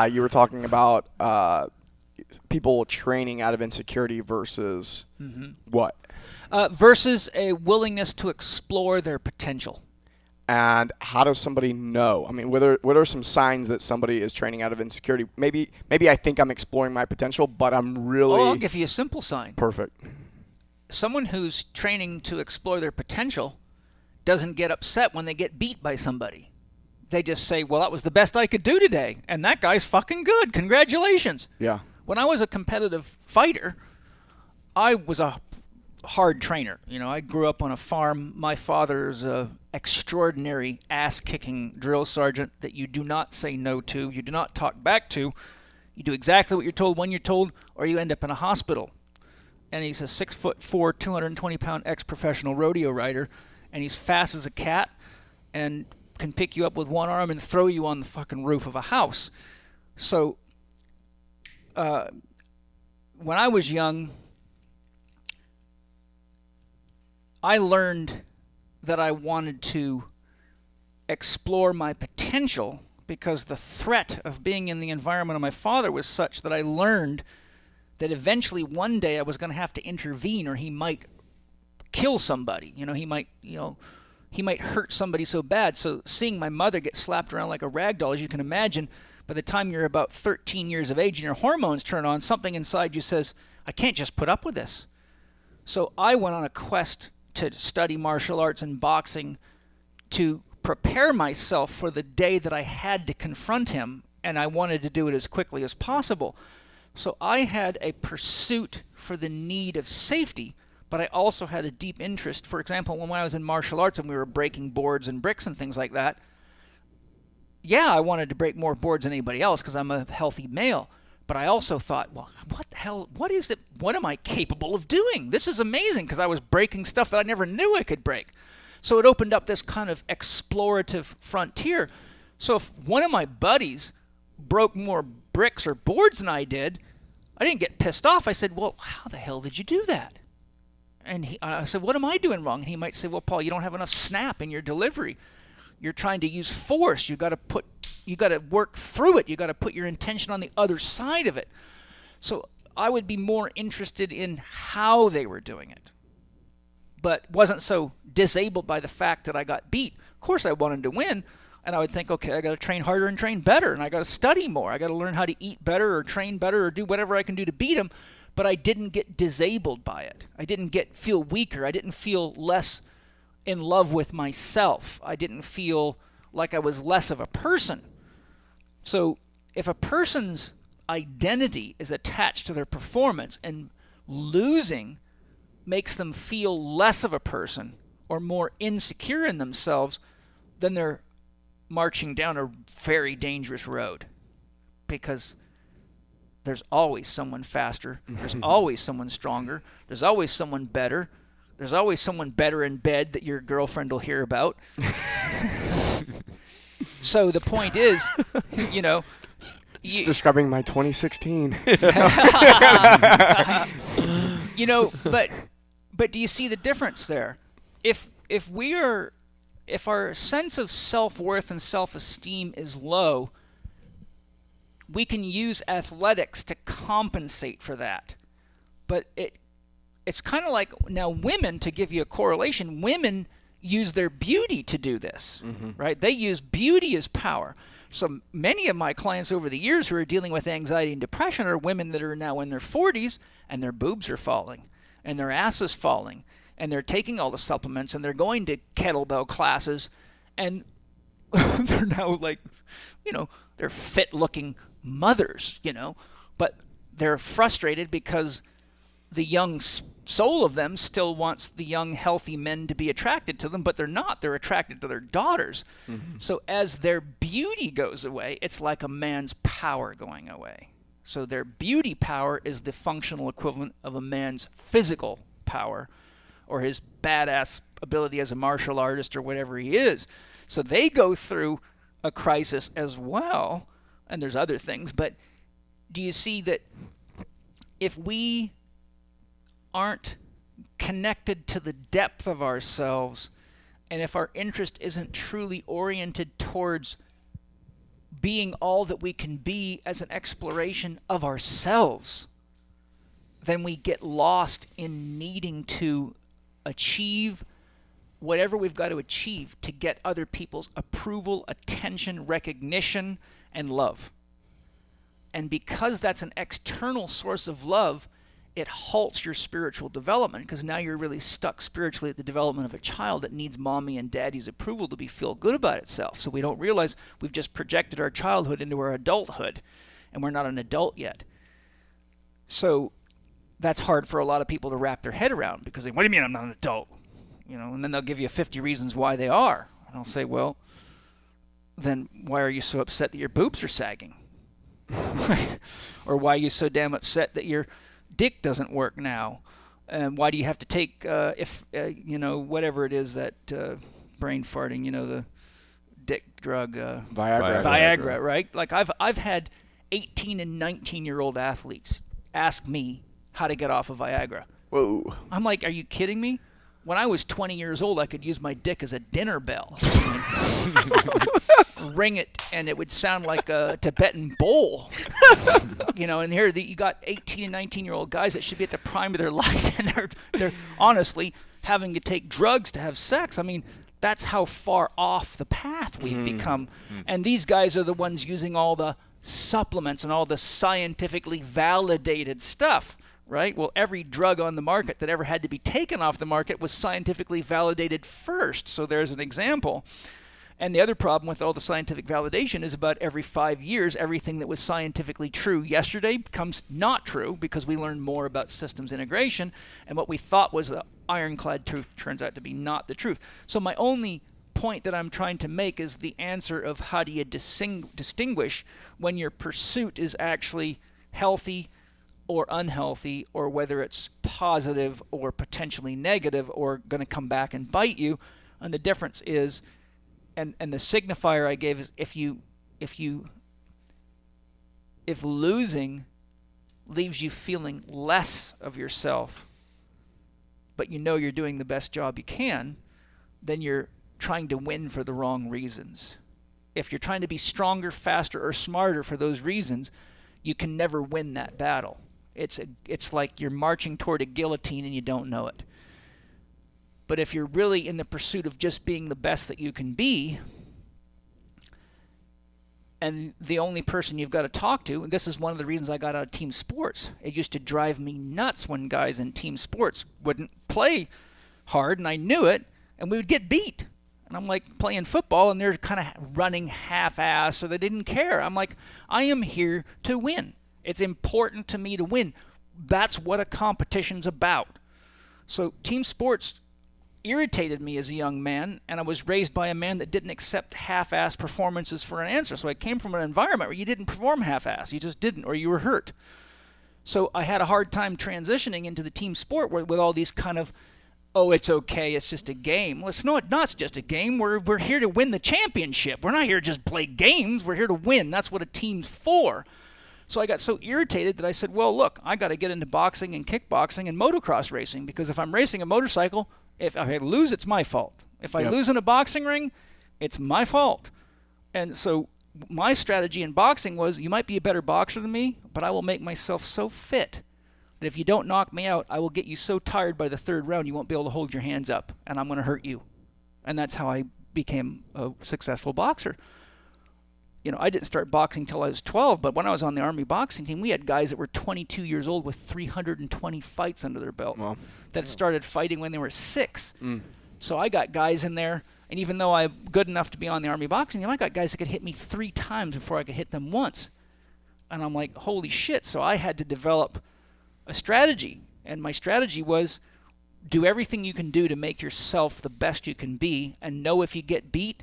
You were talking about people training out of insecurity versus what? Versus a willingness to explore their potential. And how does somebody know? I mean, what are some signs that somebody is training out of insecurity? Maybe I think I'm exploring my potential, but I'm really Oh, I'll give you a simple sign. perfect. Someone who's training to explore their potential doesn't get upset when they get beat by somebody. They just say, well, that was the best I could do today, and that guy's fucking good. Congratulations. Yeah. When I was a competitive fighter, I was a hard trainer. You know, I grew up on a farm. My father's a extraordinary ass-kicking drill sergeant that you do not say no to, you do not talk back to. You do exactly what you're told when you're told, or you end up in a hospital. And he's a 6'4", 220-pound ex-professional rodeo rider, and he's fast as a cat, and can pick you up with one arm and throw you on the fucking roof of a house. So, when I was young, I learned that I wanted to explore my potential because the threat of being in the environment of my father was such that I learned that eventually one day I was going to have to intervene, or he might kill somebody. He might hurt somebody so bad. So seeing my mother get slapped around like a rag doll, as you can imagine, by the time you're about 13 years of age and your hormones turn on, something inside you says, I can't just put up with this. So I went on a quest to study martial arts and boxing to prepare myself for the day that I had to confront him, and I wanted to do it as quickly as possible. So I had a pursuit for the need of safety, but I also had a deep interest. For example, when I was in martial arts and we were breaking boards and bricks and things like that, yeah, I wanted to break more boards than anybody else because I'm a healthy male. But I also thought, well, what the hell, what is it, what am I capable of doing? This is amazing, because I was breaking stuff that I never knew I could break. So it opened up this kind of explorative frontier. So if one of my buddies broke more bricks or boards than I did, I didn't get pissed off. I said, well, how the hell did you do that? And I said, what am I doing wrong? And he might say, well, Paul, you don't have enough snap in your delivery. You're trying to use force. You got to work through it. You got to put your intention on the other side of it. So I would be more interested in how they were doing it, but wasn't so disabled by the fact that I got beat. Of course, I wanted to win, and I would think, okay, I got to train harder and train better, and I got to study more. I got to learn how to eat better or train better or do whatever I can do to beat him. But I didn't get disabled by it. I didn't feel weaker. I didn't feel less in love with myself. I didn't feel like I was less of a person. So if a person's identity is attached to their performance and losing makes them feel less of a person or more insecure in themselves, then they're marching down a very dangerous road, because there's always someone faster, there's always someone stronger, there's always someone better, there's always someone better in bed that your girlfriend will hear about. So the point is, Just describing my 2016. But do you see the difference there? If our sense of self-worth and self-esteem is low, we can use athletics to compensate for that. But it's kind of like, now women, to give you a correlation, women use their beauty to do this, right? They use beauty as power. So many of my clients over the years who are dealing with anxiety and depression are women that are now in their 40s, and their boobs are falling, and their ass is falling, and they're taking all the supplements, and they're going to kettlebell classes, and they're now like, they're fit-looking mothers, but they're frustrated because the young soul of them still wants the young, healthy men to be attracted to them, but they're not. They're attracted to their daughters. So as their beauty goes away, it's like a man's power going away. So their beauty power is the functional equivalent of a man's physical power, or his badass ability as a martial artist or whatever he is. So they go through a crisis as well, and there's other things, but do you see that if we aren't connected to the depth of ourselves, and if our interest isn't truly oriented towards being all that we can be as an exploration of ourselves, then we get lost in needing to achieve whatever we've got to achieve to get other people's approval, attention, recognition, and love. And because that's an external source of love, it halts your spiritual development, because now you're really stuck spiritually at the development of a child that needs mommy and daddy's approval to feel good about itself. So we don't realize we've just projected our childhood into our adulthood, and we're not an adult yet. So that's hard for a lot of people to wrap their head around, because they, what do you mean I'm not an adult? You know, and then they'll give you 50 reasons why they are. And I'll say, well, then why are you so upset that your boobs are sagging? Or why are you so damn upset that your dick doesn't work now? And why do you have to take, whatever it is that brain farting, the dick drug, Viagra, right? Like I've had 18 and 19-year-old athletes ask me how to get off of Viagra. Whoa. I'm like, are you kidding me? When I was 20 years old, I could use my dick as a dinner bell. Ring it, and it would sound like a Tibetan bowl. And here you got 18 and 19-year-old guys that should be at the prime of their life, and they're honestly having to take drugs to have sex. I mean, that's how far off the path we've become. And these guys are the ones using all the supplements and all the scientifically validated stuff. Right? Well, every drug on the market that ever had to be taken off the market was scientifically validated first. So there's an example. And the other problem with all the scientific validation is about every 5 years, everything that was scientifically true yesterday becomes not true, because we learn more about systems integration, and what we thought was the ironclad truth turns out to be not the truth. So my only point that I'm trying to make is the answer of how do you distinguish when your pursuit is actually healthy or unhealthy, or whether it's positive or potentially negative or going to come back and bite you. And the difference is, and the signifier I gave is, if losing leaves you feeling less of yourself, but you know you're doing the best job you can, then you're trying to win for the wrong reasons. If you're trying to be stronger, faster, or smarter for those reasons, you can never win that battle. It's like you're marching toward a guillotine and you don't know it. But if you're really in the pursuit of just being the best that you can be, and the only person you've got to talk to, and this is one of the reasons I got out of team sports. It used to drive me nuts when guys in team sports wouldn't play hard, and I knew it, and we would get beat. And I'm like playing football, and they're kind of running half-ass, so they didn't care. I'm like, I am here to win. It's important to me to win. That's what a competition's about. So team sports irritated me as a young man, and I was raised by a man that didn't accept half-ass performances for an answer. So I came from an environment where you didn't perform half-ass. You just didn't, or you were hurt. So I had a hard time transitioning into the team sport with all these kind of, oh, it's okay, it's just a game. Well, it's not just a game. We're here to win the championship. We're not here to just play games. We're here to win. That's what a team's for. So I got so irritated that I said, well, look, I got to get into boxing and kickboxing and motocross racing, because if I'm racing a motorcycle, if I lose, it's my fault. If I lose in a boxing ring, it's my fault. And so my strategy in boxing was, you might be a better boxer than me, but I will make myself so fit that if you don't knock me out, I will get you so tired by the third round you won't be able to hold your hands up, and I'm going to hurt you. And that's how I became a successful boxer. I didn't start boxing until I was 12, but when I was on the Army boxing team, we had guys that were 22 years old with 320 fights under their belt that started fighting when they were 6. So I got guys in there, and even though I'm good enough to be on the Army boxing team, I got guys that could hit me 3 times before I could hit them once. And I'm like, holy shit. So I had to develop a strategy, and my strategy was do everything you can do to make yourself the best you can be, and know if you get beat.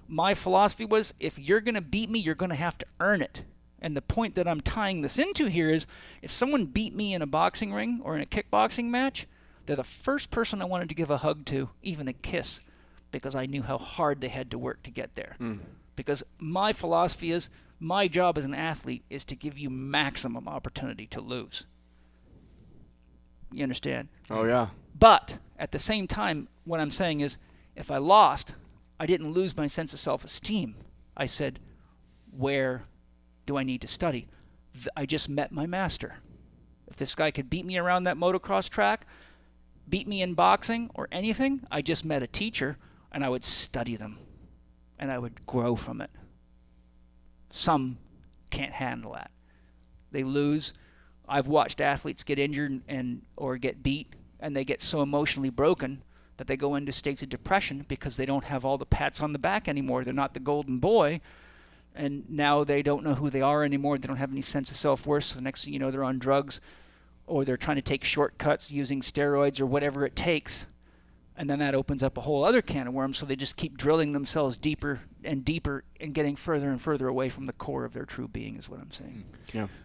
My philosophy was, if you're going to beat me, you're going to have to earn it. And the point that I'm tying this into here is, if someone beat me in a boxing ring or in a kickboxing match, they're the first person I wanted to give a hug to, even a kiss, because I knew how hard they had to work to get there. Because my philosophy is, my job as an athlete is to give you maximum opportunity to lose. You understand? Oh, yeah. But at the same time, what I'm saying is, if I lost, I didn't lose my sense of self-esteem. I said, where do I need to study? I just met my master. If this guy could beat me around that motocross track, beat me in boxing or anything, I just met a teacher, and I would study them, and I would grow from it. Some can't handle that. They lose. I've watched athletes get injured or get beat, and they get so emotionally broken that they go into states of depression because they don't have all the pats on the back anymore. They're not the golden boy, and now they don't know who they are anymore. They don't have any sense of self-worth. So the next thing you know, they're on drugs, or they're trying to take shortcuts using steroids or whatever it takes. And then that opens up a whole other can of worms, so they just keep drilling themselves deeper and deeper and getting further and further away from the core of their true being, is what I'm saying. Yeah.